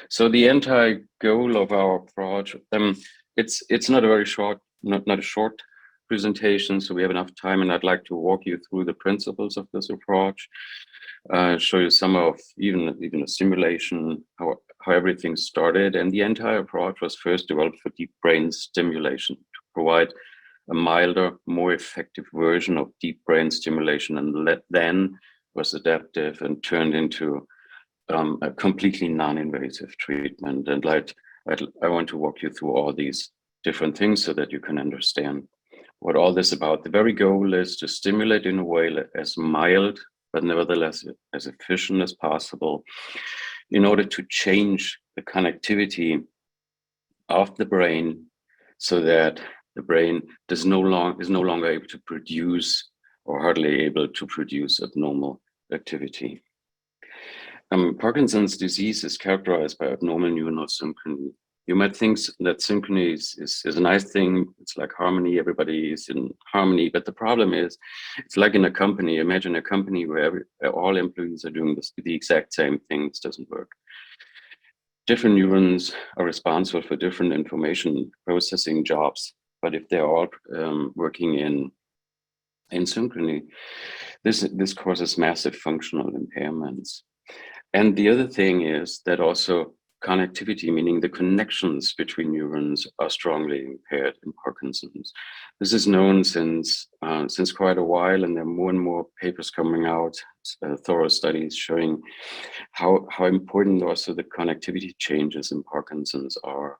So the entire goal of our approach, it's not a very short, not a short presentation, so we have enough time, and I'd like to walk you through the principles of this approach, show you some of even a simulation, how everything started. And the entire approach was first developed for deep brain stimulation to provide a milder, more effective version of deep brain stimulation, and then was adaptive and turned into a completely non-invasive treatment. And I want to walk you through all these different things so that you can understand what all this is about. The very goal is to stimulate in a way as mild, but nevertheless as efficient as possible, in order to change the connectivity of the brain so that the brain is no longer able to produce, or hardly able to produce, abnormal activity. Parkinson's disease is characterized by abnormal neuronal synchrony. You might think that synchrony is a nice thing. It's like harmony. Everybody is in harmony. But the problem is, it's like in a company. Imagine a company where all employees are doing the exact same thing. It doesn't work. Different neurons are responsible for different information processing jobs. But if they're all working in synchrony, this causes massive functional impairments. And the other thing is that also connectivity, meaning the connections between neurons, are strongly impaired in Parkinson's. This is known since quite a while, and there are more and more papers coming out, thorough studies showing how important also the connectivity changes in Parkinson's are.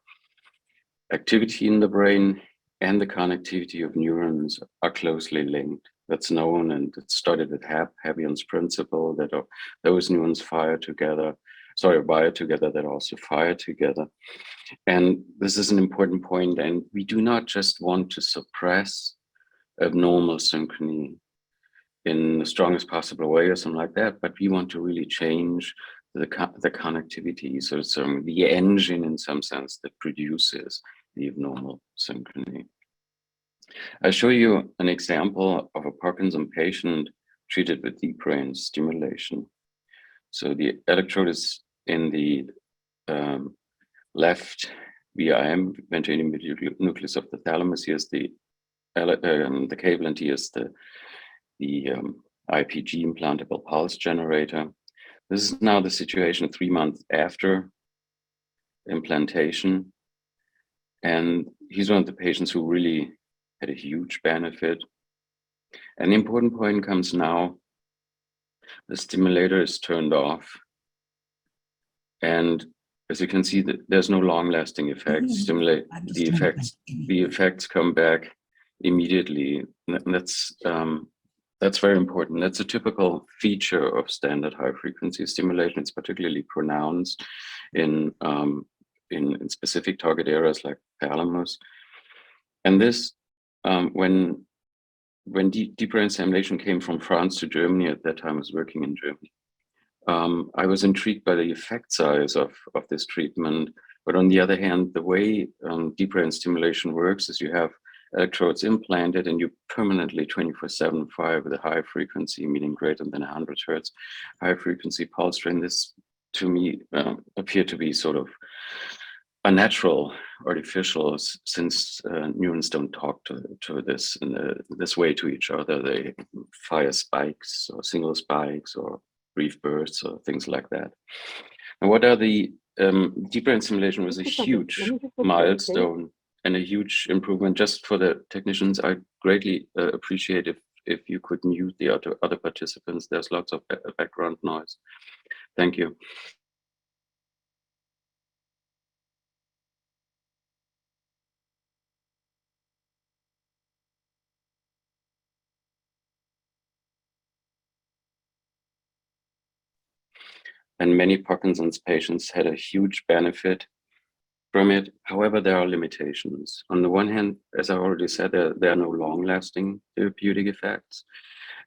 Activity in the brain and the connectivity of neurons are closely linked. That's known, and it started with Habyan's principle that those neurons wire together that also fire together. And this is an important point, and we do not just want to suppress abnormal synchrony in the strongest possible way or something like that, but we want to really change the connectivity. So it's the engine, in some sense, that produces the abnormal synchrony. I'll show you an example of a Parkinson patient treated with deep brain stimulation. So the electrode is in the left VIM, ventral nucleus of the thalamus. Here's the cable, and here's the IPG, implantable pulse generator. This is now the situation 3 months after implantation. And he's one of the patients who really had a huge benefit. An important point comes now. The stimulator is turned off. And as you can see, there's no long-lasting effects. The effects come back immediately. That's very important. That's a typical feature of standard high-frequency stimulation. It's particularly pronounced in specific target areas like thalamus. And this, when deep brain stimulation came from France to Germany, at that time I was working in Germany, I was intrigued by the effect size of this treatment. But on the other hand, the way deep brain stimulation works is you have electrodes implanted, and you permanently 24/7 fire with a high frequency, meaning greater than 100 hertz, high frequency pulse train. This, to me, appeared to be sort of unnatural, artificial, since neurons don't talk to this in this way to each other. They fire spikes or single spikes or brief bursts or things like that. And what are the deep brain stimulation was a huge milestone and a huge improvement. Just for the technicians, I greatly appreciate if you could mute the other participants. There's lots of background noise. Thank you. And many Parkinson's patients had a huge benefit from it. However, there are limitations. On the one hand, as I already said, there are no long-lasting therapeutic effects.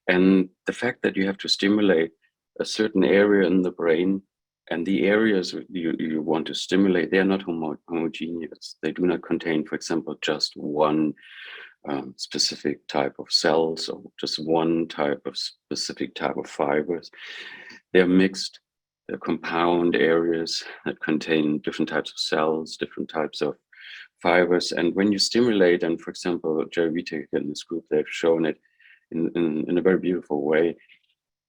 And the fact that you have to stimulate a certain area in the brain, and the areas you want to stimulate, they are not homogeneous. They do not contain, for example, just one specific type of cells or just one type of specific type of fibers. They're mixed. They're compound areas that contain different types of cells, different types of fibers. And when you stimulate, and for example, Jerry Vitek in this group, they've shown it in a very beautiful way.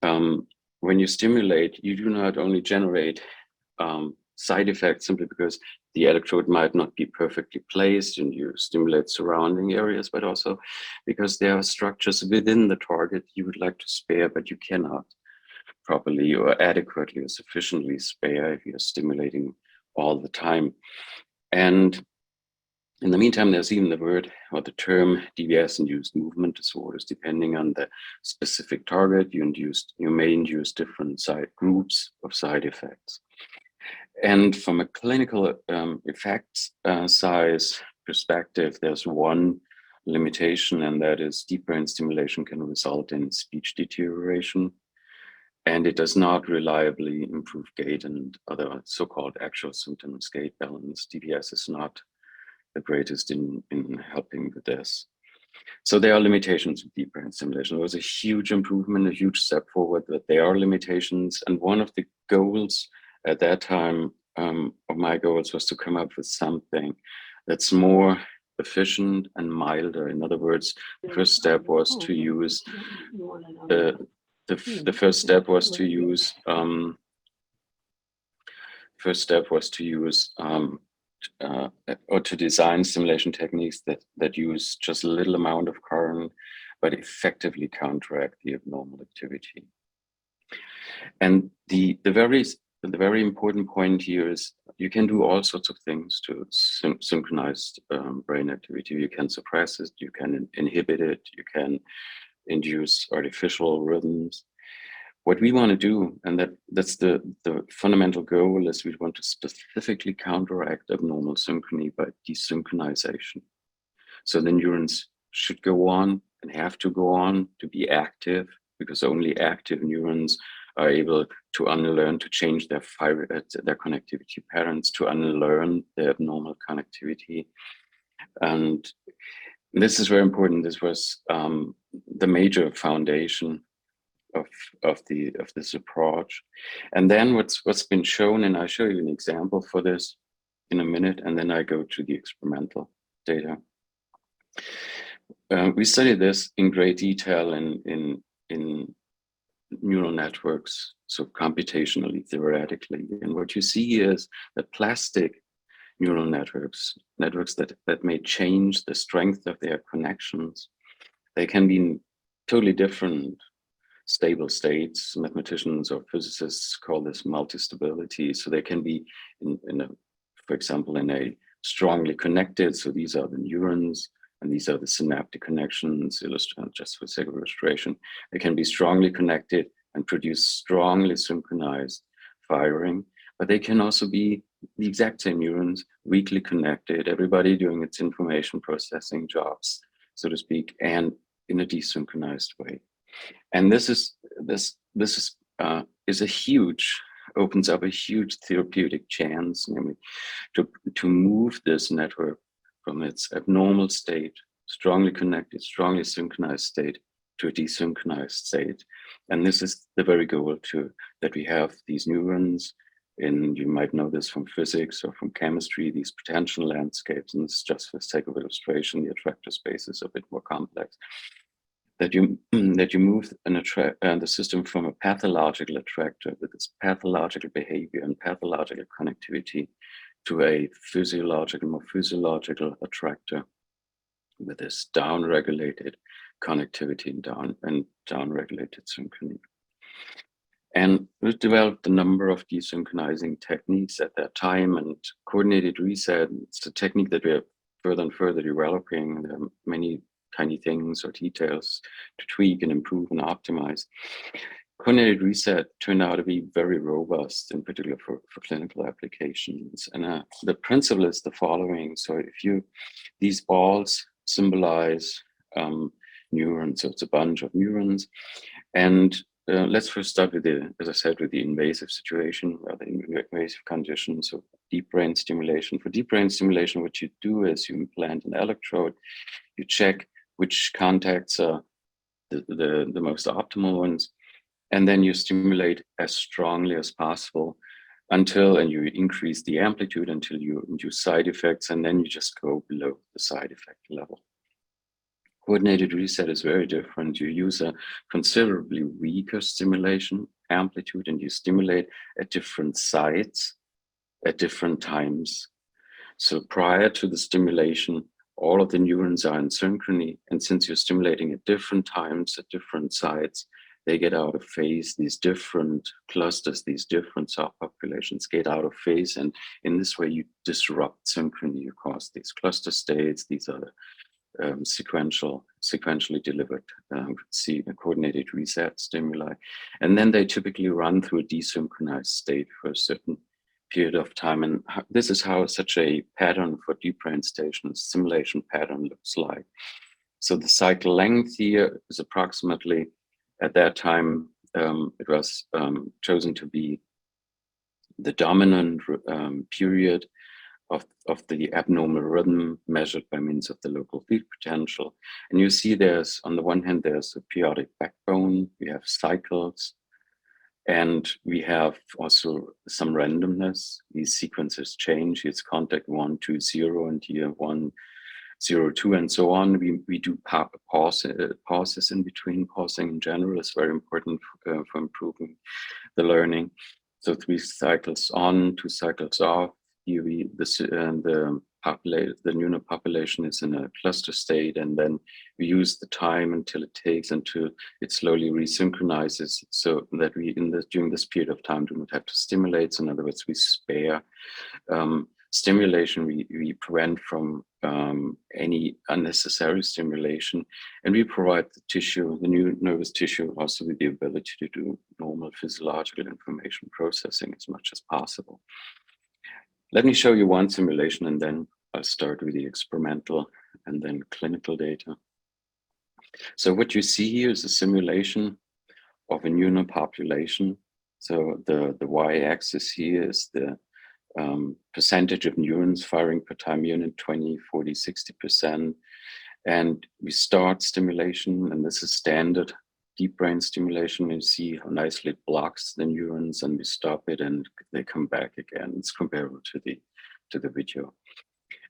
When you stimulate, you do not only generate side effects simply because the electrode might not be perfectly placed and you stimulate surrounding areas, but also because there are structures within the target you would like to spare, but you cannot properly or adequately or sufficiently spare if you're stimulating all the time. And in the meantime, there's even the word or the term DBS-induced movement disorders. Depending on the specific target, you may induce different groups of side effects. And from a clinical effects size perspective, there's one limitation, and that is deep brain stimulation can result in speech deterioration, and it does not reliably improve gait and other so-called actual symptoms, gait balance. DBS is not the greatest in helping with this. So there are limitations with deep brain stimulation. It was a huge improvement, a huge step forward, but there are limitations. And one of the goals at that time, of my goals, was to come up with something that's more efficient and milder. In other words, the first step was to use the first step was to use or to design stimulation techniques that use just a little amount of current, but effectively counteract the abnormal activity. And the very important point here is you can do all sorts of things to synchronize brain activity. You can suppress it, you can inhibit it, you can induce artificial rhythms. What we want to do, and that's the fundamental goal, is we want to specifically counteract abnormal synchrony by desynchronization. So the neurons should go on and have to go on to be active, because only active neurons are able to unlearn, to change their connectivity patterns, to unlearn their abnormal connectivity. And this is very important. This was the major foundation of this approach. And then what's been shown, and I'll show you an example for this in a minute, and then I go to the experimental data. We studied this in great detail in neural networks, so computationally, theoretically. And what you see is that plastic neural networks that may change the strength of their connections, they can be in totally different stable states. Mathematicians or physicists call this multi-stability. So they can be for example, in a strongly connected, so these are the neurons, and these are the synaptic connections, just for sake of illustration. They can be strongly connected and produce strongly synchronized firing, but they can also be the exact same neurons, weakly connected, everybody doing its information processing jobs, so to speak, and in a desynchronized way. And this opens up a huge therapeutic chance, namely to move this network from its abnormal state, strongly connected, strongly synchronized state, to a desynchronized state. And this is the very goal that we have these neurons, and you might know this from physics or from chemistry, these potential landscapes, and this is just for the sake of illustration, the attractor space is a bit more complex. That you move the system from a pathological attractor with its pathological behavior and pathological connectivity to a more physiological attractor with this down-regulated connectivity and down-regulated synchrony. And we've developed a number of desynchronizing techniques at that time, and coordinated reset, it's a technique that we are further and further developing. There are many tiny things or details to tweak and improve and optimize. Coordinated reset turned out to be very robust, in particular for clinical applications. And the principle is the following. So these balls symbolize neurons, so it's a bunch of neurons. And let's first start with as I said, with the invasive situation, or the invasive condition, so deep brain stimulation. For deep brain stimulation, what you do is you implant an electrode, you check which contacts are the most optimal ones. And then you stimulate as strongly as possible until, and you increase the amplitude until you induce side effects, and then you just go below the side effect level. Coordinated reset is very different. You use a considerably weaker stimulation amplitude and you stimulate at different sites at different times. So prior to the stimulation, all of the neurons are in synchrony. And since you're stimulating at different times at different sites, they get out of phase. These different clusters, these different subpopulations get out of phase. And in this way, you disrupt synchrony. You cause these cluster states. These are sequentially delivered coordinated reset stimuli. And then they typically run through a desynchronized state for a certain period of time. And this is how such a pattern for deep brain station stimulation pattern looks like. So the cycle length here is approximately, at that time, it was chosen to be the dominant period of the abnormal rhythm measured by means of the local field potential. And you see there's, on the one hand, there's a periodic backbone, we have cycles, and we have also some randomness. These sequences change. It's contact 1, 2, 0, and here 1, 0, 2, and so on. We do pauses in between. Pausing in general is very important for improving the learning. So 3 cycles on, 2 cycles off. Here the neural population is in a cluster state, and then we use the time until it takes until it slowly resynchronizes, so that we during this period of time do not have to stimulate. So in other words, we spare stimulation. We prevent from any unnecessary stimulation, and we provide the tissue, the new nervous tissue, also with the ability to do normal physiological information processing as much as possible. Let me show you one simulation, and then I'll start with the experimental and then clinical data. So what you see here is a simulation of a neuron population. So the y-axis here is the percentage of neurons firing per time unit, 20, 40, 60%. And we start stimulation, and this is standard deep brain stimulation. You see how nicely it blocks the neurons, and we stop it and they come back again. It's comparable to the video.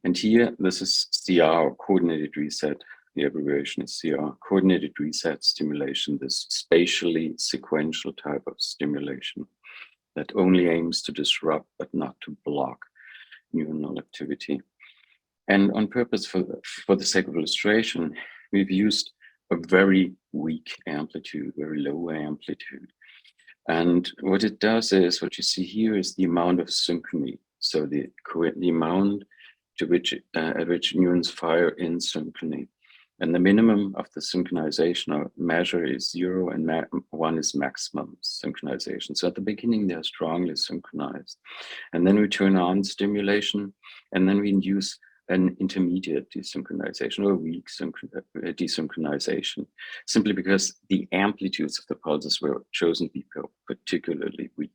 And here, this is CR, coordinated reset. The abbreviation is CR, coordinated reset stimulation, this spatially sequential type of stimulation that only aims to disrupt but not to block neuronal activity. And on purpose, for the sake of illustration, we've used a very weak amplitude, very low amplitude. And what it does is, what you see here is the amount of synchrony. So the amount to which at which neurons fire in synchrony. And the minimum of the synchronization or measure is 0, and 1 is maximum synchronization. So at the beginning, they're strongly synchronized. And then we turn on stimulation, and then we induce an intermediate desynchronization or weak desynchronization, simply because the amplitudes of the pulses were chosen to be particularly weak.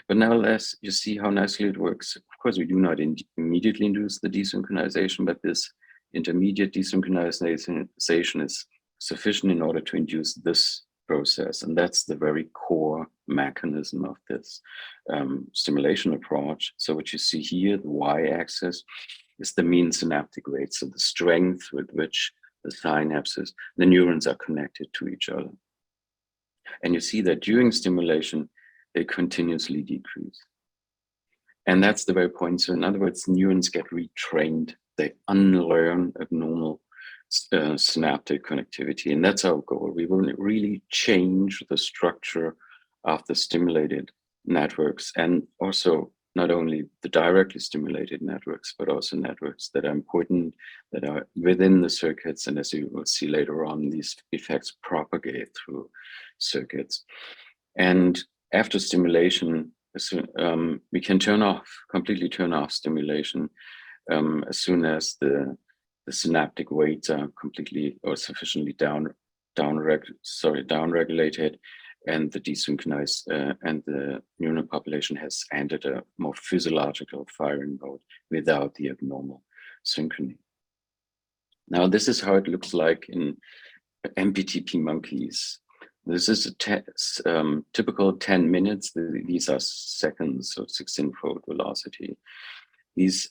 But nevertheless, you see how nicely it works. Of course, we do not immediately induce the desynchronization, but this intermediate desynchronization is sufficient in order to induce this process. And that's the very core mechanism of this stimulation approach. So what you see here, the y-axis, is the mean synaptic rate, so the strength with which the synapses, the neurons are connected to each other. And you see that during stimulation, they continuously decrease. And that's the very point. So in other words, neurons get retrained. They unlearn abnormal synaptic connectivity. And that's our goal. We will really change the structure of the stimulated networks, and also not only the directly stimulated networks, but also networks that are important, that are within the circuits. And as you will see later on, these effects propagate through circuits. And after stimulation, we can completely turn off stimulation as soon as the synaptic weights are completely or sufficiently downregulated, and the desynchronized and the neural population has entered a more physiological firing mode without the abnormal synchrony. Now, this is how it looks like in MPTP monkeys. This is a typical 10 minutes. These are seconds, so 16-fold velocity. These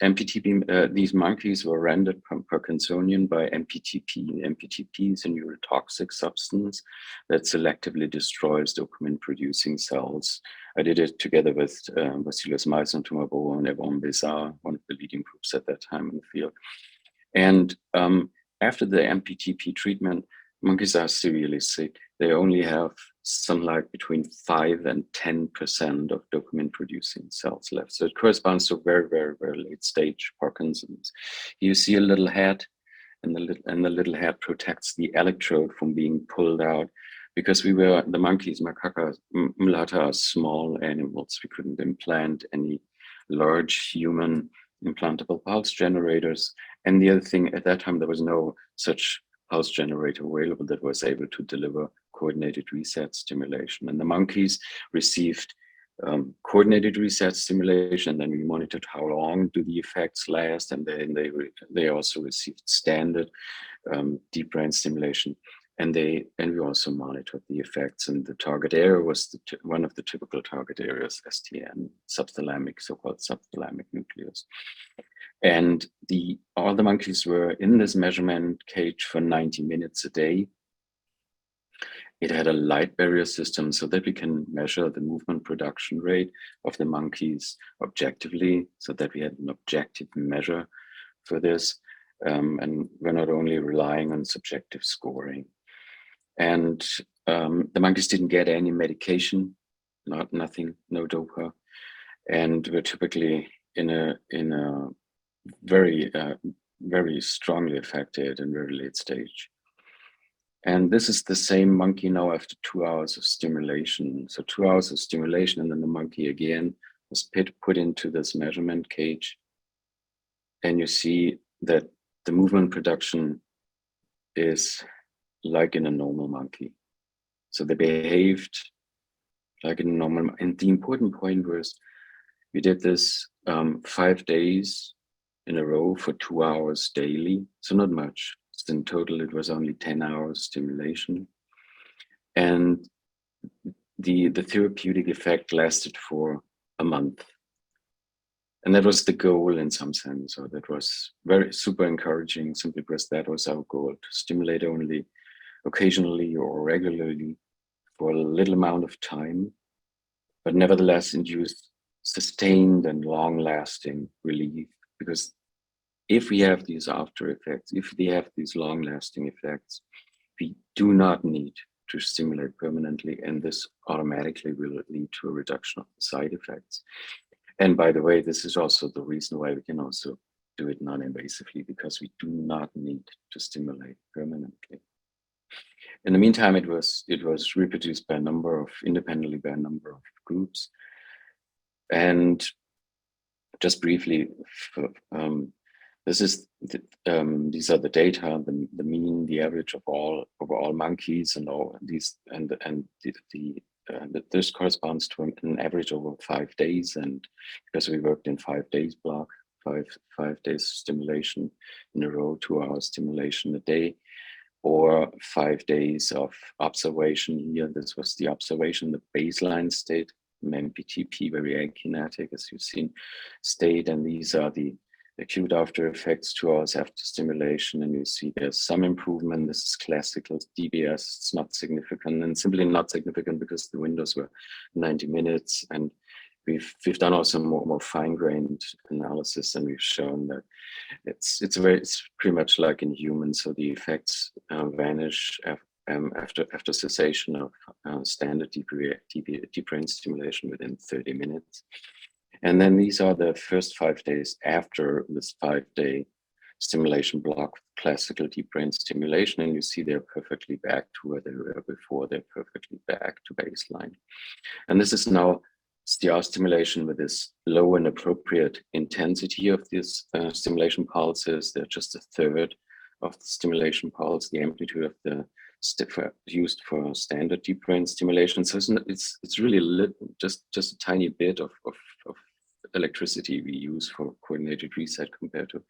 these monkeys were rendered Parkinsonian by MPTP. MPTP is a neurotoxic substance that selectively destroys dopamine-producing cells. I did it together with Vasilis Meisner, Tumabo, and Yvonne Bézard, one of the leading groups at that time in the field. And after the MPTP treatment, monkeys are severely sick. They only have something like between 5 and 10% of dopamine producing cells left. So it corresponds to very, very, very late stage Parkinson's. You see a little head, and the little head protects the electrode from being pulled out, because the monkeys, macaques, mulata, are small animals. We couldn't implant any large human implantable pulse generators. And the other thing, at that time, there was no such pulse generator available that was able to deliver coordinated reset stimulation. And the monkeys received coordinated reset stimulation, and then we monitored how long do the effects last, and then they also received standard deep brain stimulation, and we also monitored the effects. And the target area was one of the typical target areas, STN, subthalamic, so-called subthalamic nucleus. And all the monkeys were in this measurement cage for 90 minutes a day. It had a light barrier system so that we can measure the movement production rate of the monkeys objectively, so that we had an objective measure for this. And we're not only relying on subjective scoring. And the monkeys didn't get any medication, nothing, no dopa. And we're typically in a very, very strongly affected and very late stage. And this is the same monkey now after 2 hours of stimulation. So 2 hours of stimulation, and then the monkey again was put into this measurement cage. And you see that the movement production is like in a normal monkey. So they behaved like in a normal. And the important point was, we did this 5 days in a row for 2 hours daily. So not much. So in total, it was only 10 hours stimulation. And the therapeutic effect lasted for a month. And that was the goal in some sense, or that was very super encouraging, simply because that was our goal, to stimulate only occasionally or regularly for a little amount of time, but nevertheless induce sustained and long-lasting relief. Because if we have these after effects, if we have these long-lasting effects, we do not need to stimulate permanently, and this automatically will lead to a reduction of the side effects. And by the way, this is also the reason why we can also do it non-invasively, because we do not need to stimulate permanently. In the meantime, it was reproduced by independently by a number of groups. And just briefly, these are the data, the mean, the average of all monkeys, and all these, this corresponds to an average over 5 days. And because we worked in 5 days block, five days stimulation in a row, 2 hours stimulation a day, or 5 days of observation here. This was the observation, the baseline state, MPTP, very akinetic, as you've seen, state. And these are the acute after effects 2 hours after stimulation. And you see there's some improvement. This is classical DBS. It's not significant, and simply not significant because the windows were 90 minutes. And we've done also more fine-grained analysis, and we've shown that it's pretty much like in humans. So the effects vanish after cessation of standard deep brain stimulation within 30 minutes. And then these are the first 5 days after this 5-day stimulation block, classical deep brain stimulation, and you see they're perfectly back to where they were before. They're perfectly back to baseline. And this is now SDR stimulation with this low and appropriate intensity of these stimulation pulses. They're just a third of the stimulation pulse, the amplitude of the used for standard deep brain stimulation. So it's really just a tiny bit of electricity we use for coordinated reset compared to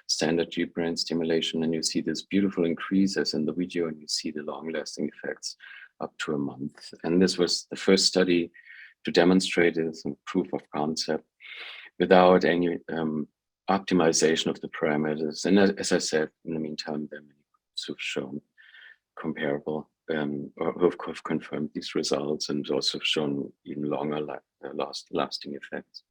standard deep brain stimulation. And you see this beautiful increases in the video, and you see the long-lasting effects up to a month. And this was the first study to demonstrate it as a proof of concept without any optimization of the parameters. And as I said, in the meantime, there are many groups who've shown comparable or who have confirmed these results and also shown even longer lasting effects.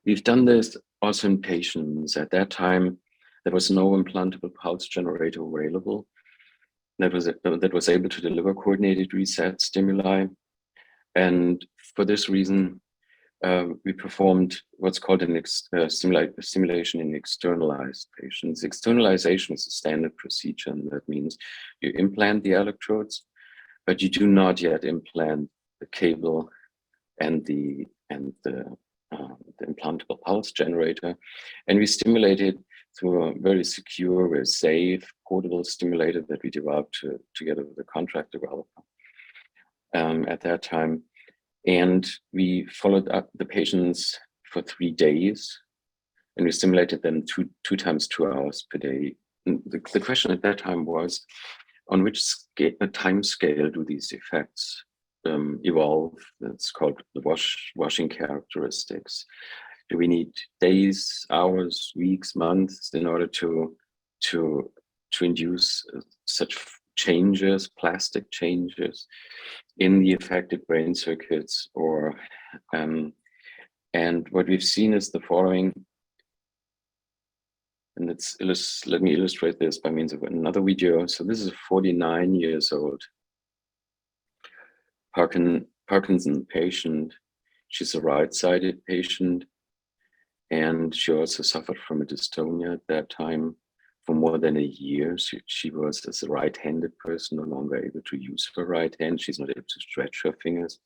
We've done this also in patients. At that time, there was no implantable pulse generator available that was able to deliver coordinated reset stimuli. And for this reason, we performed what's called an stimulation in externalized patients. Externalization is a standard procedure, and that means you implant the electrodes, but you do not yet implant the cable and the implantable pulse generator. And we stimulated through a very secure, very safe, portable stimulator that we developed together with a contract developer at that time. And we followed up the patients for 3 days, and we stimulated them two times 2 hours per day. And the question at that time was, on which time scale do these effects evolve? That's called the washing characteristics. Do we need days, hours, weeks, months in order to induce such changes, plastic changes in the affected brain circuits? Or and what we've seen is the following. And let me illustrate this by means of another video. So this is a 49 years old Parkinson patient. She's a right-sided patient, and she also suffered from a dystonia at that time for more than a year. She was, as a right-handed person, no longer able to use her right hand. She's not able to stretch her fingers.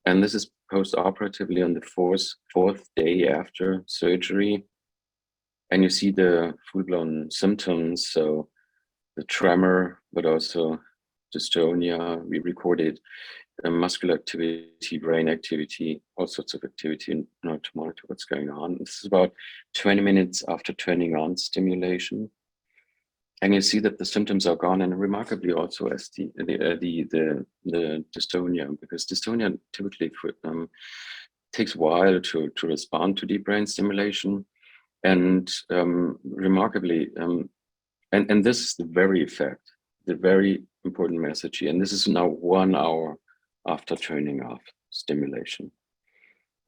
And this is post-operatively on the fourth day after surgery. And you see the full-blown symptoms, so the tremor, but also dystonia. We recorded muscular activity, brain activity, all sorts of activity in order to monitor what's going on. This is about 20 minutes after turning on stimulation. And you see that the symptoms are gone, and remarkably also as the dystonia, because dystonia typically takes a while to respond to deep brain stimulation. And remarkably, and this is the very effect, the very important message here. And this is now 1 hour after turning off stimulation.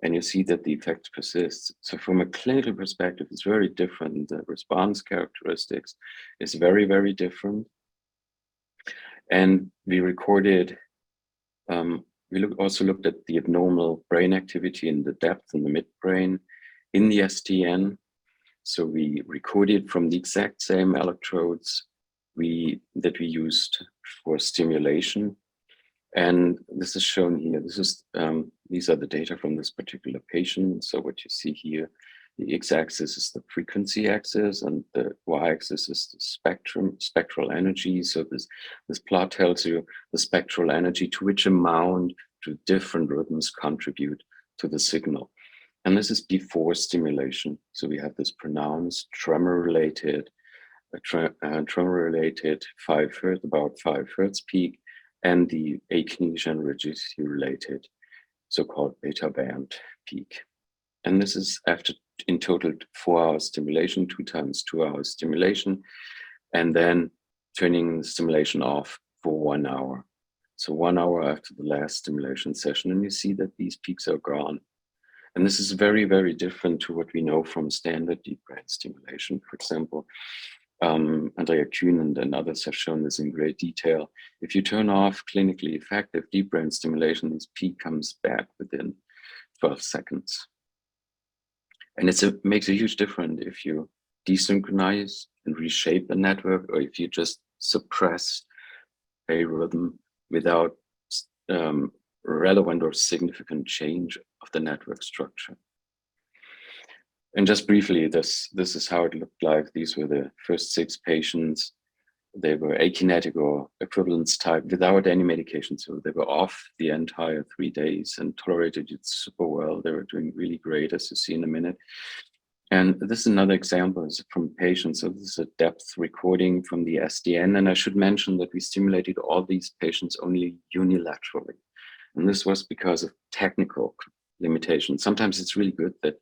And you see that the effect persists. So from a clinical perspective, it's very different. The response characteristics is very, very different. And we recorded, also looked at the abnormal brain activity in the depth in the midbrain in the STN. So we recorded from the exact same electrodes that we used for stimulation. And this is shown here. These are the data from this particular patient. So what you see here, the x-axis is the frequency axis, and the y-axis is the spectral energy. So this plot tells you the spectral energy, to which amount do different rhythms contribute to the signal. And this is before stimulation. So we have this pronounced tremor-related 5 hertz, about 5 hertz peak, and the akinesia and rigidity-related so-called beta band peak. And this is after, in total, 4 hours stimulation, 2 times 2 hours stimulation, and then turning the stimulation off for 1 hour. So 1 hour after the last stimulation session, and you see that these peaks are gone. And this is very, very different to what we know from standard deep brain stimulation. For example, Andrea Kühn and others have shown this in great detail. If you turn off clinically effective deep brain stimulation, this peak comes back within 12 seconds. And it makes a huge difference if you desynchronize and reshape the network, or if you just suppress a rhythm without relevant or significant change of the network structure. And just briefly, this is how it looked like. These were the first 6 patients. They were akinetic or equivalence type without any medication. So they were off the entire 3 days and tolerated it super well. They were doing really great, as you see in a minute. And this is another example is from patients. So this is a depth recording from the SDN. And I should mention that we stimulated all these patients only unilaterally. And this was because of technical limitations. Sometimes it's really good that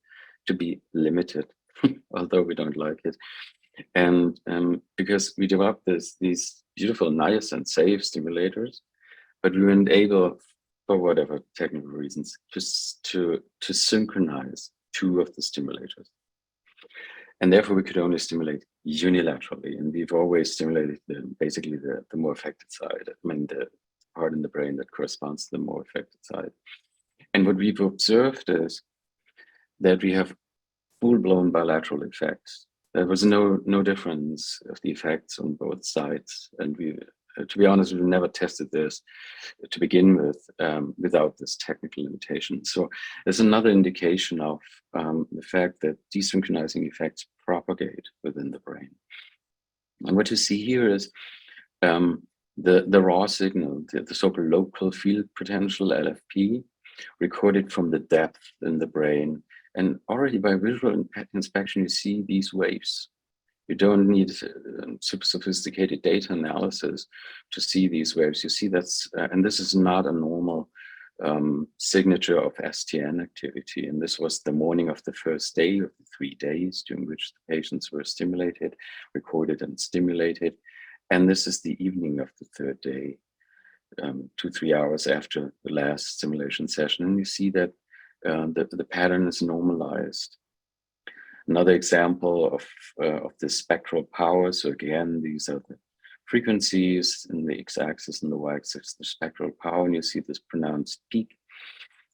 to be limited, although we don't like it. And because we developed these beautiful, nice and safe stimulators, but we weren't able, for whatever technical reasons, to synchronize two of the stimulators. And therefore we could only stimulate unilaterally. And we've always stimulated basically the more affected side. I mean, the part in the brain that corresponds to the more affected side. And what we've observed is that we have full-blown bilateral effects. There was no difference of the effects on both sides. And we, to be honest, we never tested this to begin with without this technical limitation. So there's another indication of the fact that desynchronizing effects propagate within the brain. And what you see here is the raw signal, the so-called local field potential, LFP, recorded from the depth in the brain. And already by visual inspection, you see these waves. You don't need super sophisticated data analysis to see these waves. You see that's, and this is not a normal signature of STN activity. And this was the morning of the first day of the 3 days during which the patients were stimulated, recorded and stimulated. And this is the evening of the third day, 2-3 hours after the last stimulation session. And you see that the pattern is normalized. Another example of the spectral power. So again, these are the frequencies in the x-axis and the y-axis, the spectral power, and you see this pronounced peak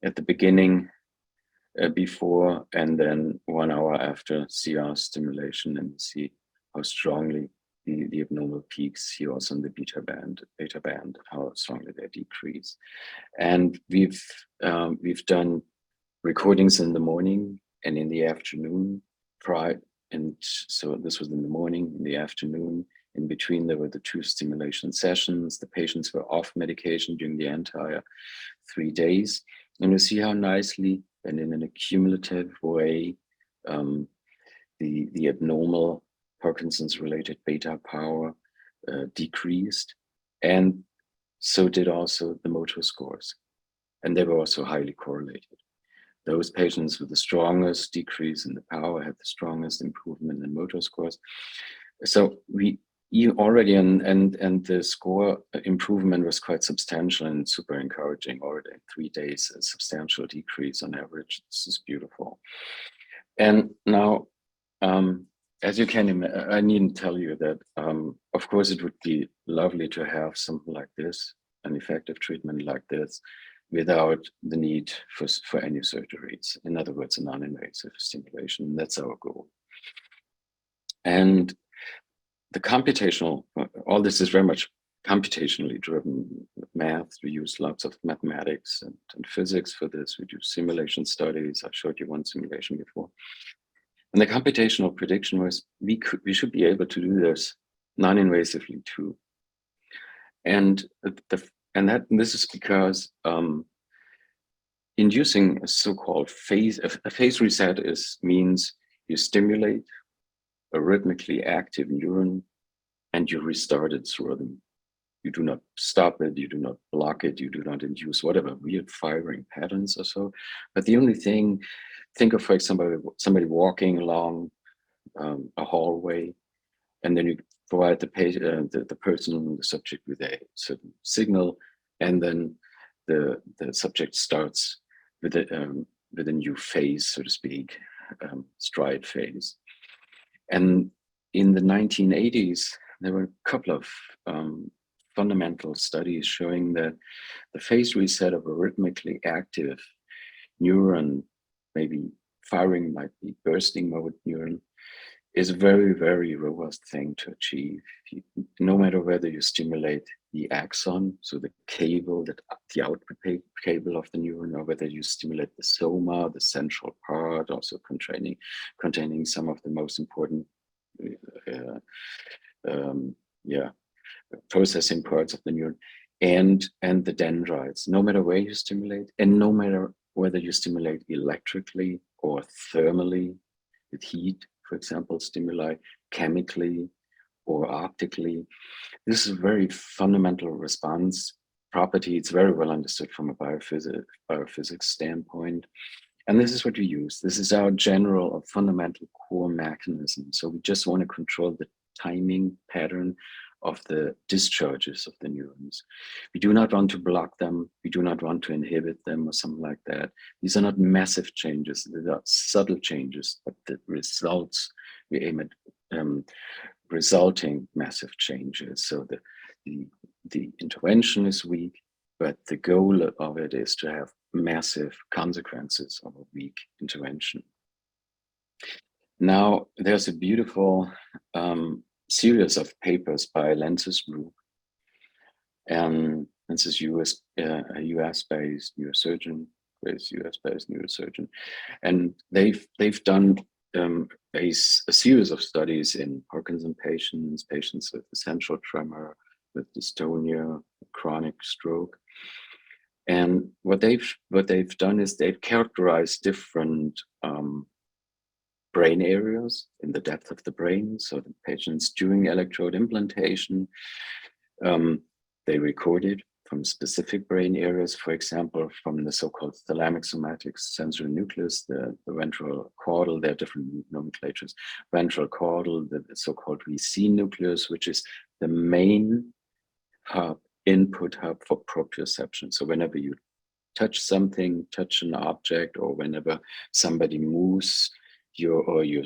at the beginning, before, and then 1 hour after CR stimulation, and you see how strongly the abnormal peaks here also in the beta band, how strongly they decrease. And we've done recordings in the morning and in the afternoon, and so this was in the morning, in the afternoon. In between, there were the 2 stimulation sessions. The patients were off medication during the entire 3 days. And you see how nicely and in an accumulative way, the abnormal Parkinson's related beta power decreased. And so did also the motor scores. And they were also highly correlated. Those patients with the strongest decrease in the power had the strongest improvement in motor scores. So you already, and the score improvement was quite substantial and super encouraging already in 3 days, a substantial decrease on average. This is beautiful. And now, as you can imagine, I needn't tell you that, of course, it would be lovely to have something like this, an effective treatment like this, without the need for any surgeries. In other words, a non-invasive stimulation. That's our goal. And the computational, all this is very much computationally driven math. We use lots of mathematics and physics for this. We do simulation studies. I showed you one simulation before. And the computational prediction was we should be able to do this non-invasively too. And this is because inducing a so-called phase reset means you stimulate a rhythmically active neuron and you restart its rhythm. You do not stop it, you do not block it, you do not induce whatever weird firing patterns or so. But the only thing, think of, for example, somebody walking along a hallway, and then you provide the person, the subject, with a certain signal, and then the subject starts with a new phase, so to speak, stride phase. And in the 1980s, there were a couple of fundamental studies showing that the phase reset of a rhythmically active neuron, maybe firing might be bursting mode neuron, is a very, very robust thing to achieve. No matter whether you stimulate the axon, so the cable, the output cable of the neuron, or whether you stimulate the soma, the central part, also containing some of the most important processing parts of the neuron, and the dendrites. No matter where you stimulate, and no matter whether you stimulate electrically or thermally, with heat, for example, stimuli, chemically or optically. This is a very fundamental response property. It's very well understood from a biophysics standpoint. And this is what we use. This is our general or fundamental core mechanism. So we just want to control the timing pattern of the discharges of the neurons. We do not want to block them. We do not want to inhibit them or something like that. These are not massive changes. These are subtle changes, but the results, we aim at resulting massive changes. So the intervention is weak, but the goal of it is to have massive consequences of a weak intervention. Now, there's a beautiful series of papers by Lenz's group, and this is a US-based neurosurgeon, and they've done a series of studies in Parkinson patients with essential tremor, with dystonia, chronic stroke. And what they've done is they've characterized different brain areas in the depth of the brain. So the patients during electrode implantation, they recorded from specific brain areas, for example, from the so-called thalamic somatic sensory nucleus, the ventral caudal, there are different nomenclatures, ventral caudal, the so-called VC nucleus, which is the main hub, input hub for proprioception. So whenever you touch something, touch an object, or whenever somebody moves you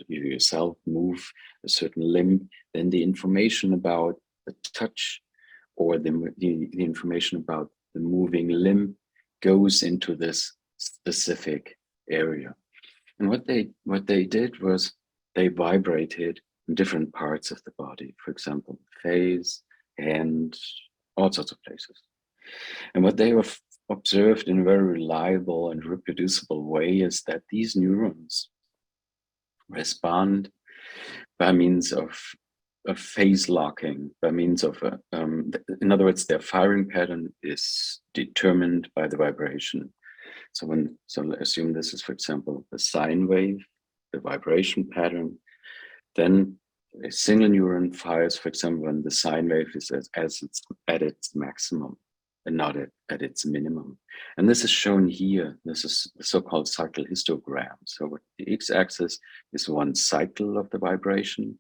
yourself move a certain limb, then the information about the touch or the information about the moving limb goes into this specific area. And what they did was they vibrated in different parts of the body, for example, face, hand, all sorts of places. And what they have observed in a very reliable and reproducible way is that these neurons respond by means of phase locking, by means of, in other words, their firing pattern is determined by the vibration. So assume this is, for example, the sine wave, the vibration pattern, then a single neuron fires, for example, when the sine wave is as it's at its maximum and not at its minimum. And this is shown here. This is the so-called cycle histogram. So the x-axis is one cycle of the vibration,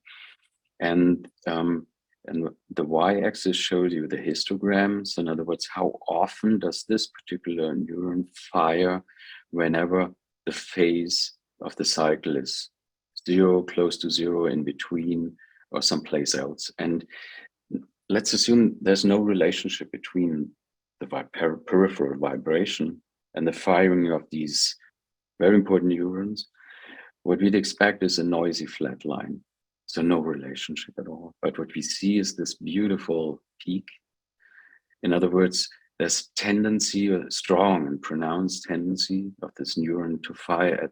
and the y-axis shows you the histograms. In other words, how often does this particular neuron fire whenever the phase of the cycle is 0, close to 0, in between, or someplace else. And let's assume there's no relationship between the peripheral vibration and the firing of these very important neurons. What we'd expect is a noisy flat line. So no relationship at all. But what we see is this beautiful peak. In other words, there's tendency, a strong and pronounced tendency of this neuron to fire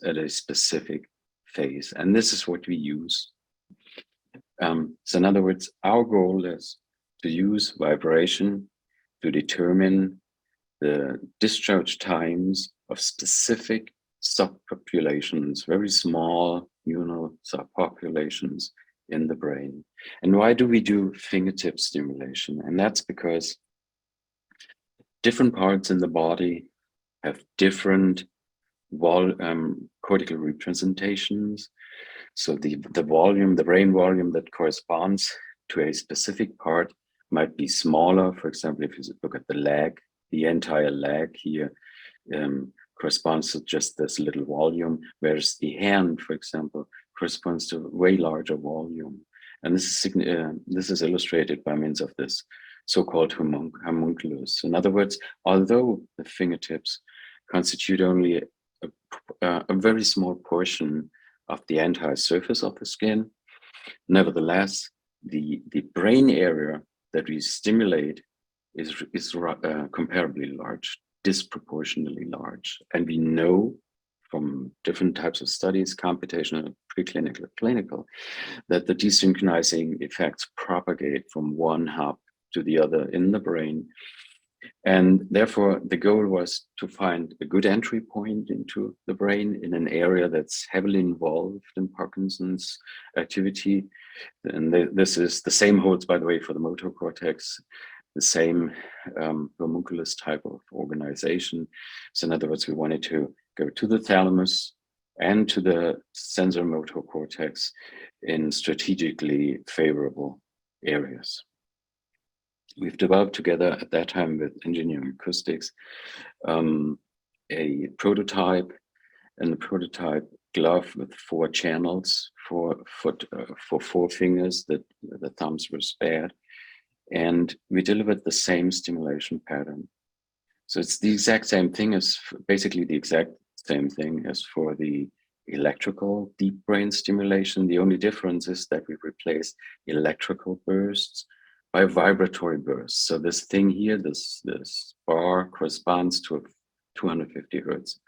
at a specific phase. And this is what we use. So in other words, our goal is to use vibration to determine the discharge times of specific subpopulations, very small neural subpopulations in the brain. And why do we do fingertip stimulation? And that's because different parts in the body have different cortical representations. So the volume, the brain volume that corresponds to a specific part might be smaller. For example, if you look at the leg, the entire leg here corresponds to just this little volume, whereas the hand, for example, corresponds to a way larger volume. And this is illustrated by means of this so-called homunculus. In other words, although the fingertips constitute only a very small portion of the entire surface of the skin, nevertheless, the brain area that we stimulate is comparably large, disproportionately large. And we know from different types of studies, computational, preclinical, clinical, that the desynchronizing effects propagate from one hub to the other in the brain And therefore, the goal was to find a good entry point into the brain in an area that's heavily involved in Parkinson's activity. And this is the same holds, by the way, for the motor cortex, the same homunculus type of organization. So in other words, we wanted to go to the thalamus and to the sensor motor cortex in strategically favorable areas. We've developed together at that time with engineering acoustics a prototype, and the prototype glove with 4 channels for 4 fingers that the thumbs were spared. And we delivered the same stimulation pattern. So it's the exact same thing as, basically the exact same thing as for the electrical deep brain stimulation. The only difference is that we replaced electrical bursts by vibratory bursts. So this thing here, this bar corresponds to a 250 hertz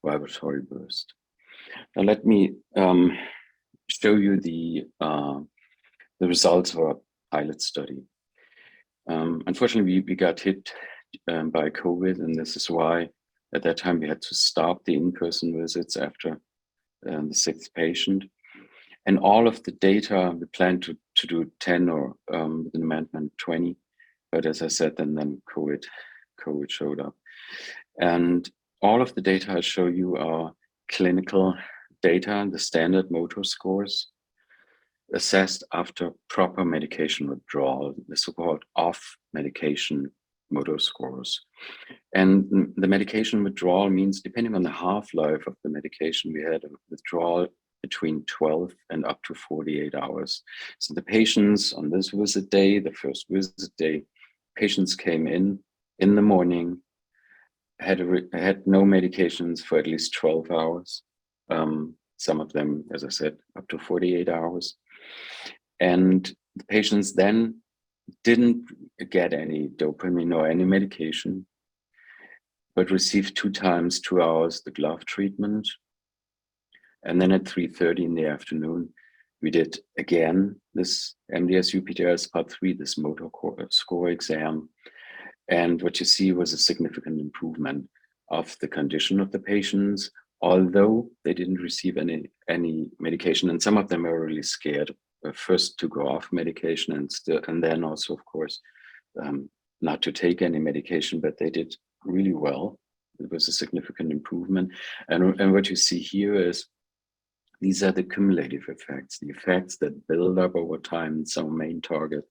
vibratory burst. Now let me show you the results of our pilot study. Unfortunately, we got hit by COVID, and this is why at that time we had to stop the in-person visits after the 6th patient. And all of the data, we planned to do 10 or with an amendment 20, but as I said, then COVID showed up. And all of the data I show you are clinical data, the standard motor scores, assessed after proper medication withdrawal, the so-called off medication motor scores. And the medication withdrawal means, depending on the half-life of the medication, we had a withdrawal between 12 and up to 48 hours. So the patients on this visit day, the first visit day, patients came in the morning, had no medications for at least 12 hours. Some of them, as I said, up to 48 hours. And the patients then didn't get any dopamine or any medication, but received 2 times 2 hours the glove treatment. And then at 3:30 in the afternoon, we did again this MDS-UPDRS part 3, this motor score exam. And what you see was a significant improvement of the condition of the patients, although they didn't receive any medication. And some of them were really scared first to go off medication and then also, of course, not to take any medication, but they did really well. It was a significant improvement. And what you see here is these are the cumulative effects, the effects that build up over time. It's our main target,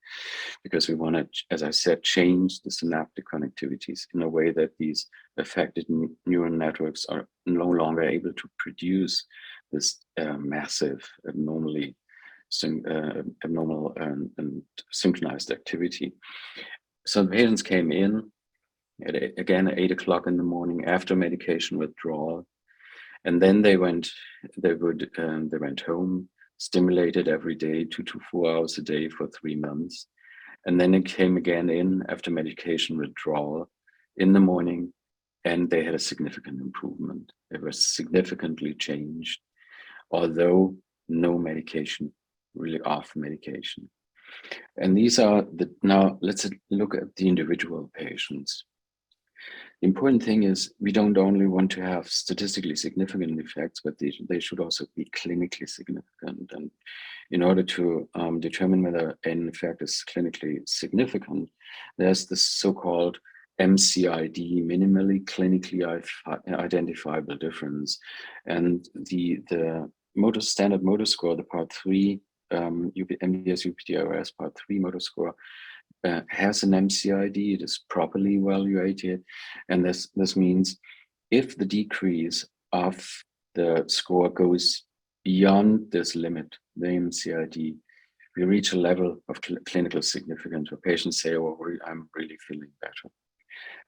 because we want to, as I said, change the synaptic connectivities in a way that these affected neural networks are no longer able to produce this massive, abnormal and synchronized activity. So the patients came in again at 8 o'clock in the morning after medication withdrawal. And then they went home, stimulated every day, 2 to 4 hours a day for 3 months. And then it came again in after medication withdrawal in the morning, and they had a significant improvement. It was significantly changed, although no medication, really off medication. And these are now let's look at the individual patients. The important thing is we don't only want to have statistically significant effects, but they should also be clinically significant. And in order to determine whether an effect is clinically significant, there's this so-called MCID, minimally clinically identifiable difference. And the standard motor score, the part 3, MDS-UPDRS part 3 motor score, has an MCID. It is properly evaluated, and this means if the decrease of the score goes beyond this limit, the MCID, we reach a level of clinical significance where patients say, "Oh, I'm really feeling better."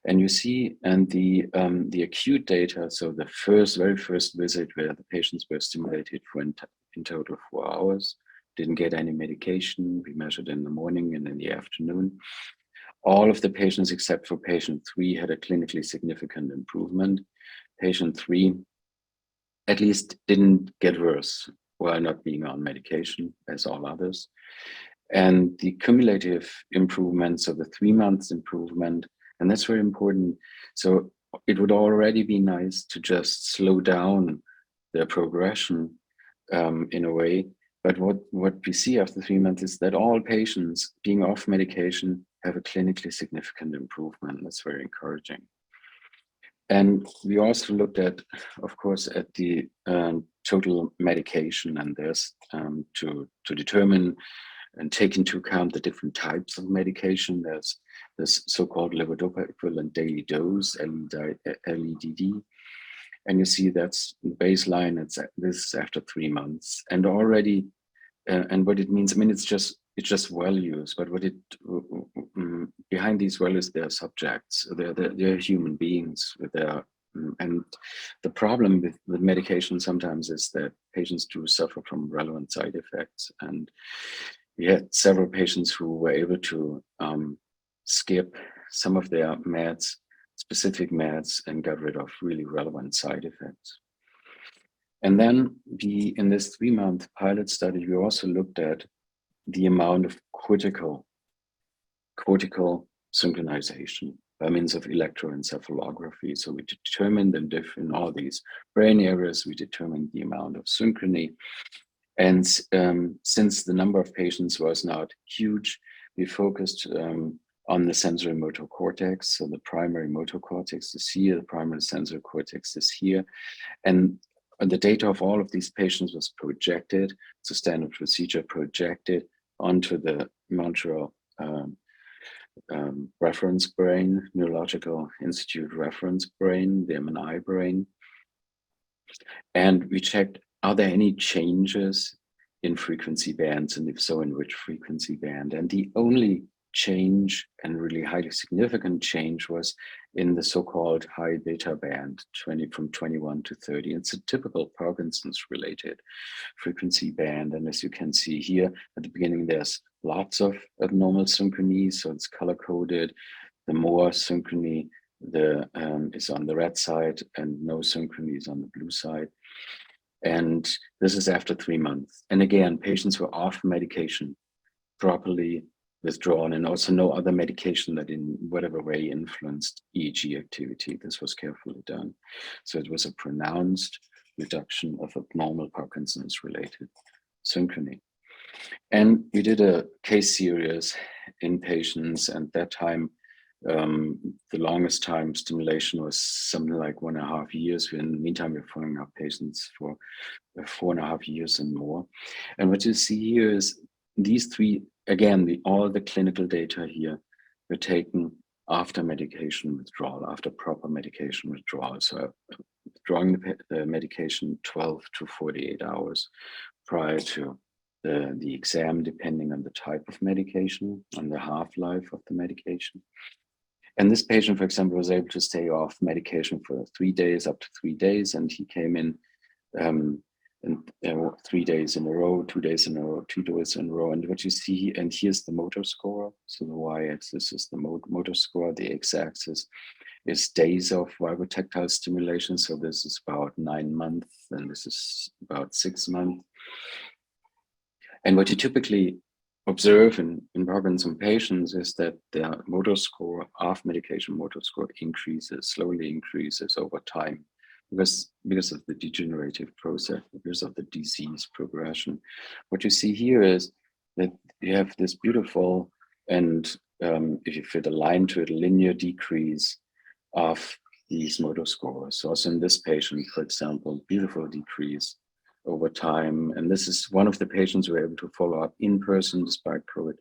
And you see, and the acute data, so the very first visit where the patients were stimulated for in total 4 hours, didn't get any medication. We measured in the morning and in the afternoon. All of the patients except for patient 3 had a clinically significant improvement. Patient 3 at least didn't get worse while not being on medication as all others. And the cumulative improvements of the 3 months improvement And that's very important. So it would already be nice to just slow down the progression in a way. But what we see after 3 months is that all patients being off medication have a clinically significant improvement. That's very encouraging. And we also looked at, of course, at the total medication, and there's to determine and take into account the different types of medication. There's this so-called levodopa equivalent daily dose, LEDD, and you see that's the baseline. This is after 3 months, and already, and what it means. I mean, it's just values, but what it behind these values, there are subjects. They're human beings with their and the problem with medication sometimes is that patients do suffer from relevant side effects, and we had several patients who were able to skip some of their meds, specific meds, and got rid of really relevant side effects. And then in this 3-month pilot study, we also looked at the amount of cortical synchronization by means of electroencephalography. So we determined in all these brain areas, we determined the amount of synchrony. And since the number of patients was not huge, we focused on the sensory motor cortex. So the primary motor cortex is here, the primary sensory cortex is here. And the data of all of these patients was projected. It's a standard procedure, projected onto the Montreal reference brain, Neurological Institute reference brain, the MNI brain. And we checked, are there any changes in frequency bands, and if so, in which frequency band? And the only change, and really highly significant change, was in the so-called high beta band, from 21 to 30. It's a typical Parkinson's related frequency band. And as you can see here at the beginning, there's lots of abnormal synchrony, so it's color coded. The more synchrony is on the red side, and no synchrony is on the blue side. And this is after 3 months. And again, patients were off medication, properly withdrawn, and also no other medication that in whatever way influenced EEG activity. This was carefully done. So it was a pronounced reduction of abnormal Parkinson's related synchrony. And we did a case series in patients, and that time, the longest time stimulation was something like 1.5 years. In the meantime, we're following up patients for 4.5 years and more. And what you see here is these three, again, all the clinical data here were taken after medication withdrawal, after proper medication withdrawal. So withdrawing the medication 12 to 48 hours prior to the exam, depending on the type of medication and the half-life of the medication. And this patient, for example, was able to stay off medication for 3 days, up to 3 days, and he came in 3 days in a row, 2 days in a row, 2 days in a row. And what you see, and here's the motor score. So the y-axis is the motor score, the x-axis is days of vibrotactile stimulation. So this is about 9 months, and this is about 6 months. And what you typically observe in Parkinson patients is that their motor score, off medication motor score, slowly increases over time because of the degenerative process, because of the disease progression. What you see here is that you have this beautiful, and if you fit a line to it, linear decrease of these motor scores. So also in this patient, for example, beautiful decrease over time. And this is one of the patients we were able to follow up in person despite COVID.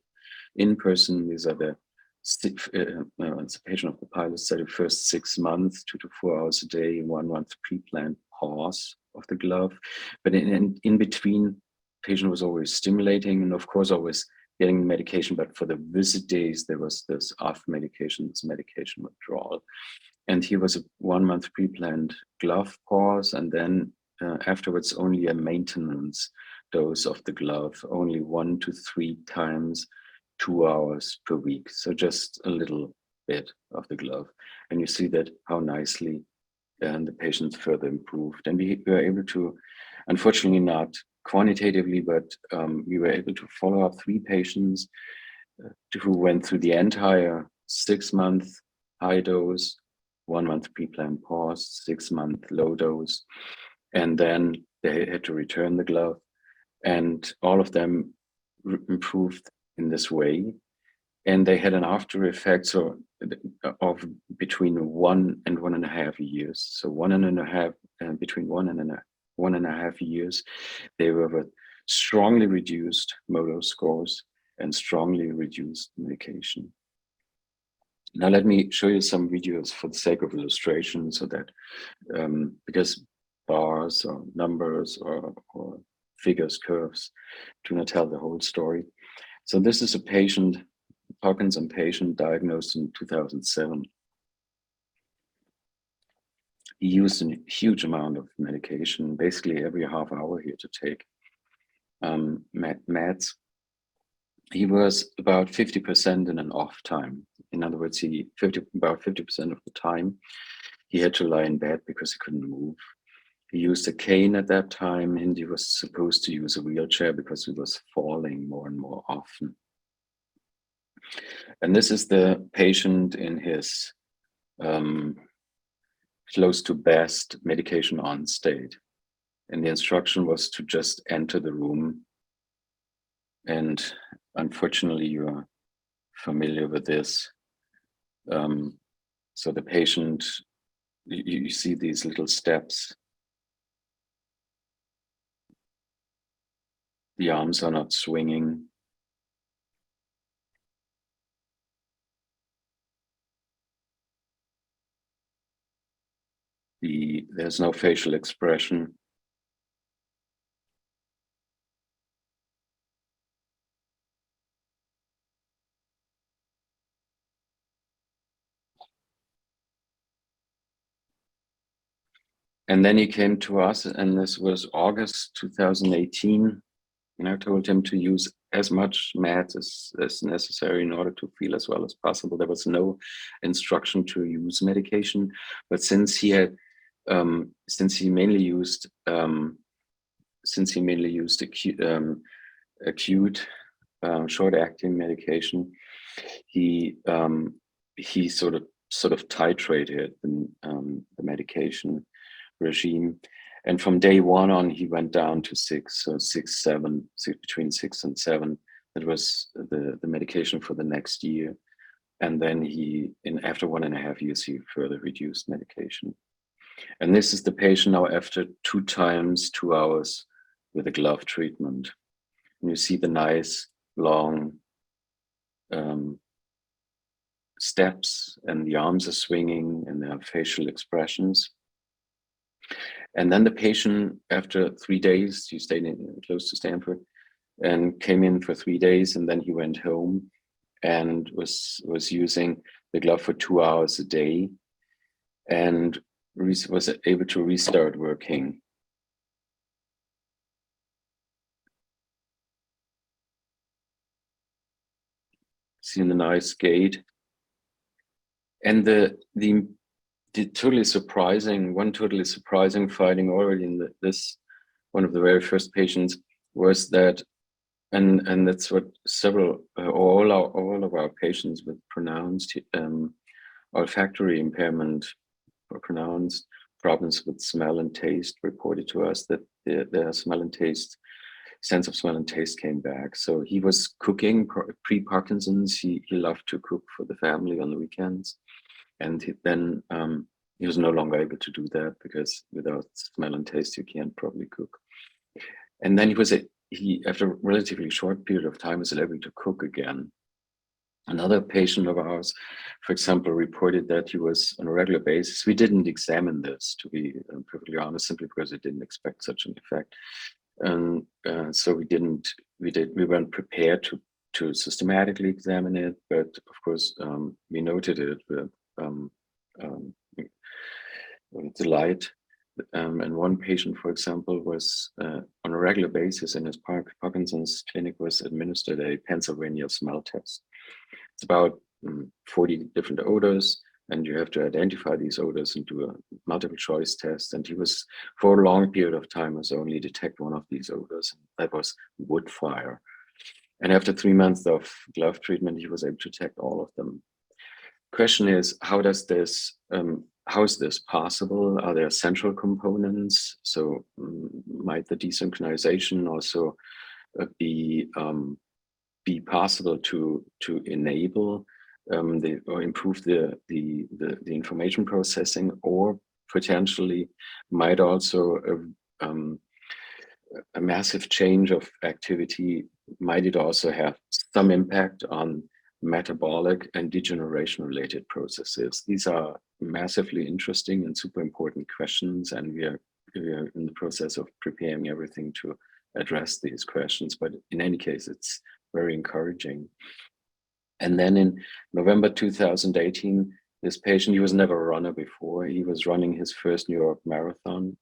In person, these are it's a patient of the pilot study, first 6 months, 2 to 4 hours a day, 1 month pre-planned pause of the glove. But in between, patient was always stimulating, and of course always getting the medication. But for the visit days, there was this off medication, this medication withdrawal. And here was a 1 month pre-planned glove pause, and then afterwards only a maintenance dose of the glove, only 1 to 3 times 2 hours per week. So just a little bit of the glove. And you see that how nicely the patients further improved. And we were able to, unfortunately not quantitatively, but we were able to follow up 3 patients who went through the entire 6 month high dose, 1 month pre-planned pause, 6-month low dose, and then they had to return the glove, and all of them improved in this way. And they had an after effect of between 1 and 1.5 years. So between 1.5 years, they were with strongly reduced motor scores and strongly reduced medication. Now let me show you some videos for the sake of illustration, so that because bars or numbers or figures, curves do not tell the whole story. So this is a patient, Parkinson patient, diagnosed in 2007. He used a huge amount of medication, basically every half hour he had to take meds. He was about 50% in an off time. In other words, about 50% of the time he had to lie in bed because he couldn't move. He used a cane at that time, and he was supposed to use a wheelchair because he was falling more and more often. And this is the patient in his close to best medication on state. And the instruction was to just enter the room. And unfortunately, you are familiar with this. So the patient, you see these little steps. The arms are not swinging. There's no facial expression. And then he came to us, and this was August 2018. And I told him to use as much meds as necessary in order to feel as well as possible. There was no instruction to use medication, but since he mainly used acute short-acting medication, he sort of titrated the medication regime. And from day one on, he went down to 6, so 6, 7, between 6 and 7. That was the medication for the next year. And then after 1.5 years, he further reduced medication. And this is the patient now after 2 times 2 hours with a glove treatment. And you see the nice long steps, and the arms are swinging, and there are facial expressions. And then the patient, after 3 days, he stayed close to Stanford, and came in for 3 days, and then he went home and was using the glove for 2 hours a day, and was able to restart working. See the nice gait. And the totally surprising finding already in this one of the very first patients was that, and that's what all of our patients with pronounced olfactory impairment or pronounced problems with smell and taste reported to us, that their sense of smell and taste came back. So he was cooking pre-Parkinson's. He loved to cook for the family on the weekends. And then he was no longer able to do that, because without smell and taste, you can't probably cook. And then he after a relatively short period of time, was able to cook again. Another patient of ours, for example, reported that he was on a regular basis. We didn't examine this, to be perfectly honest, simply because we didn't expect such an effect. And so we weren't prepared to systematically examine it, but of course we noted it with delight. And one patient, for example, was on a regular basis in his Parkinson's clinic, was administered a Pennsylvania smell test. It's about 40 different odors, and you have to identify these odors and do a multiple choice test. And he was, for a long period of time, was only detect one of these odors. That was wood fire. And after 3 months of glove treatment, he was able to detect all of them. question is, how is this possible? Are there central components? So might the desynchronization also be possible to enable or improve the information processing, or potentially might also a massive change of activity, might it also have some impact on metabolic and degeneration related processes? These are massively interesting and super important questions, and we are in the process of preparing everything to address these questions. But in any case, it's very encouraging. And then in November 2018, this patient, he was never a runner before. He was running his first New York Marathon.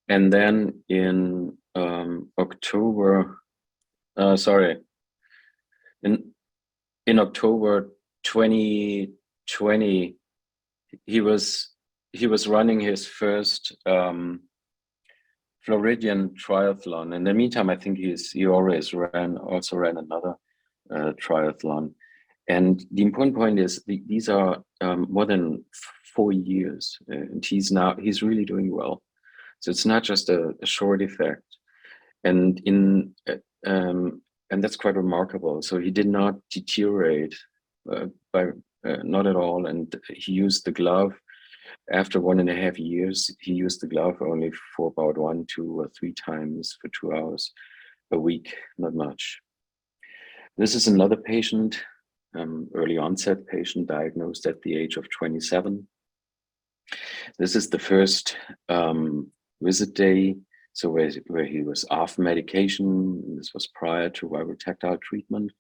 And then in October, in October 2020, he was running his first Floridian triathlon. In the meantime, I think he also ran another triathlon. And the important point is these are more than 4 years, and he's really doing well. So it's not just a short effect, and and that's quite remarkable. So he did not deteriorate not at all, and he used the glove. After 1.5 years, he used the glove only for about 1, 2, or 3 times for 2 hours a week, not much. This is another patient, early onset patient, diagnosed at the age of 27. This is the first visit day, so where he was off medication. This was prior to vibrotactile treatment,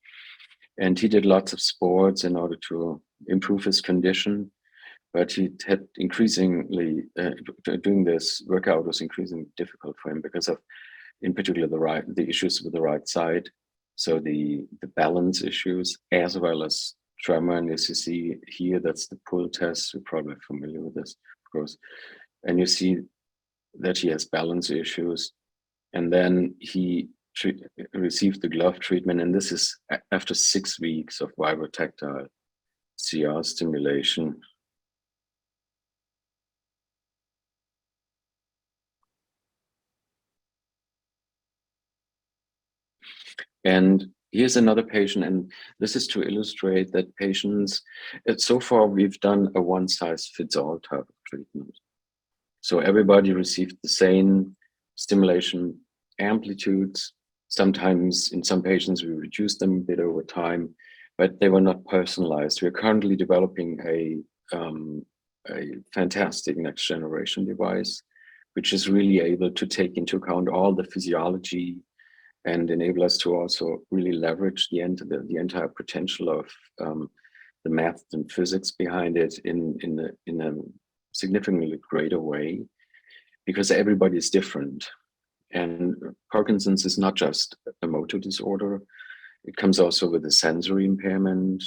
and he did lots of sports in order to improve his condition. But he had increasingly doing this workout was increasingly difficult for him because of, in particular, the issues with the right side. So the balance issues, as well as tremor. And as you see here, that's the pull test. You're probably familiar with this, of course. And you see that he has balance issues. And then he received the glove treatment. And this is after 6 weeks of vibrotactile CR stimulation. And here's another patient, and this is to illustrate that patients, so far we've done a one-size-fits-all type of treatment. So everybody received the same stimulation amplitudes. Sometimes in some patients we reduced them a bit over time, but they were not personalized. We're currently developing a fantastic next generation device, which is really able to take into account all the physiology and enable us to also really leverage the entire potential of the math and physics behind it in a significantly greater way, because everybody is different. And Parkinson's is not just a motor disorder. It comes also with a sensory impairment.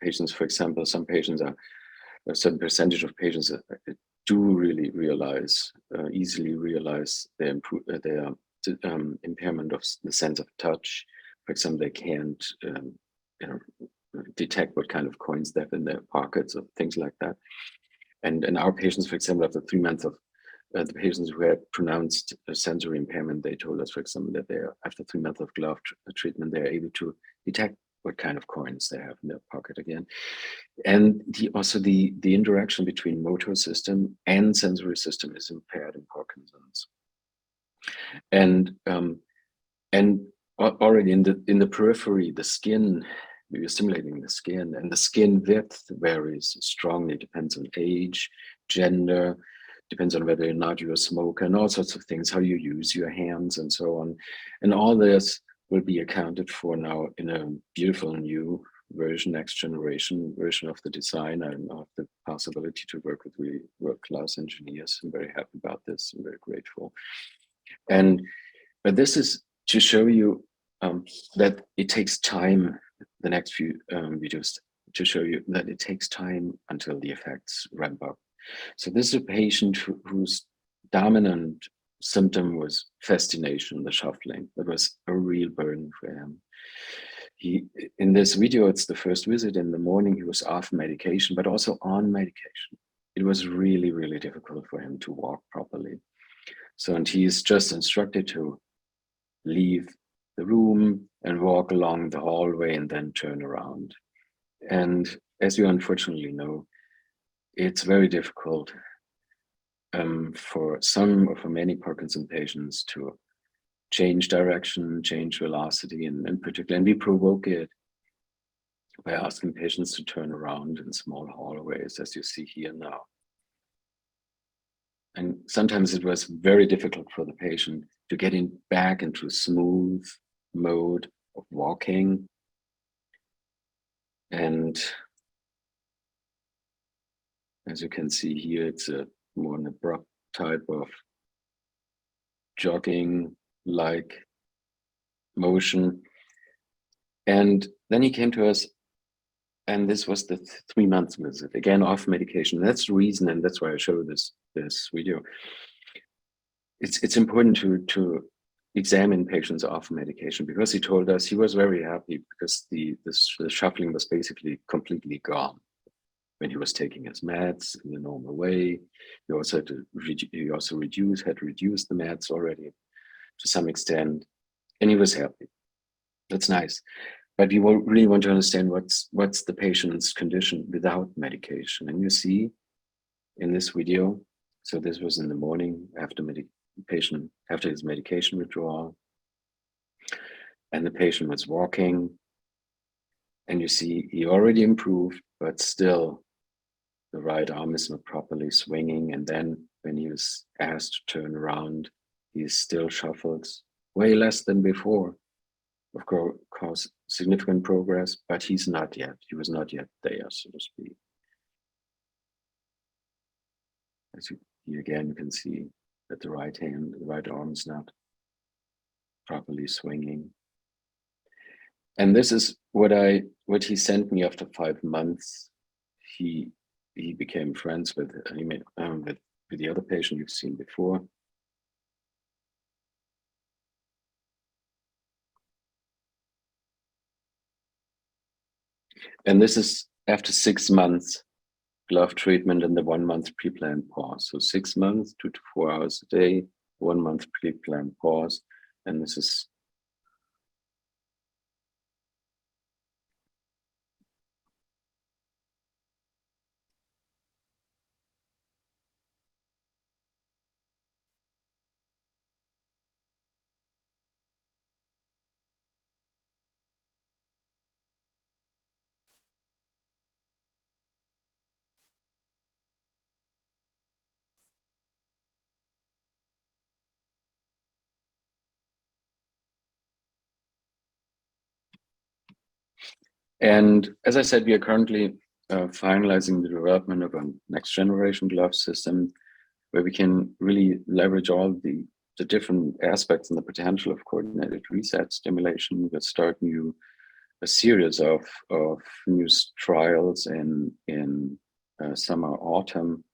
Patients, for example, some patients a certain percentage of patients do really easily realize their impairment of the sense of touch. For example, they can't detect what kind of coins they have in their pockets or things like that. And our patients, for example, after 3 months of the patients who had pronounced sensory impairment, they told us, for example, that after 3 months of glove treatment, they're able to detect what kind of coins they have in their pocket again. And also the interaction between motor system and sensory system is impaired in Parkinson's. And already in the periphery, the skin, we are stimulating the skin, and the skin width varies strongly. It depends on age, gender, depends on whether or not you're a smoker, and all sorts of things, how you use your hands and so on. And all this will be accounted for now in a beautiful new version, next generation version of the design, and of the possibility to work with really world-class engineers. I'm very happy about this. I'm very grateful. But this is to show you that it takes time. The next few videos to show you that it takes time until the effects ramp up. So this is a patient whose dominant symptom was fascination, the shuffling. That was a real burden for him. He, in this video, it's the first visit in the morning, he was off medication, but also on medication. It was really, really difficult for him to walk properly. So, and he's just instructed to leave the room and walk along the hallway and then turn around. And as you unfortunately know, it's very difficult for some or for many Parkinson patients to change direction, change velocity, and in particular, and we provoke it by asking patients to turn around in small hallways, as you see here now. And sometimes it was very difficult for the patient to get back into a smooth mode of walking. And as you can see here, it's a more an abrupt type of jogging-like motion. And then he came to us, and this was the 3 months visit, again off medication. That's the reason, and that's why I show this video. It's important to examine patients off medication, because he told us he was very happy because the shuffling was basically completely gone when he was taking his meds in the normal way. He also had reduced the meds already to some extent, and he was happy. That's nice. But we really want to understand what's the patient's condition without medication. And you see in this video, so this was in the morning after his medication withdrawal, and the patient was walking, and you see he already improved, but still the right arm is not properly swinging. And then when he was asked to turn around, he still shuffles way less than before. Of course, significant progress, but he was not yet there, so to speak. As you again can see that the right arm is not properly swinging. And this is what he sent me after 5 months. He became friends with the other patient you've seen before. And this is after 6 months glove treatment and the 1 month pre-planned pause. So 6 months, 2 to 4 hours a day, 1 month pre-planned pause. And this is And as I said, we are currently finalizing the development of a next generation glove system where we can really leverage all the different aspects and the potential of coordinated reset stimulation. We'll start a series of new trials in summer, autumn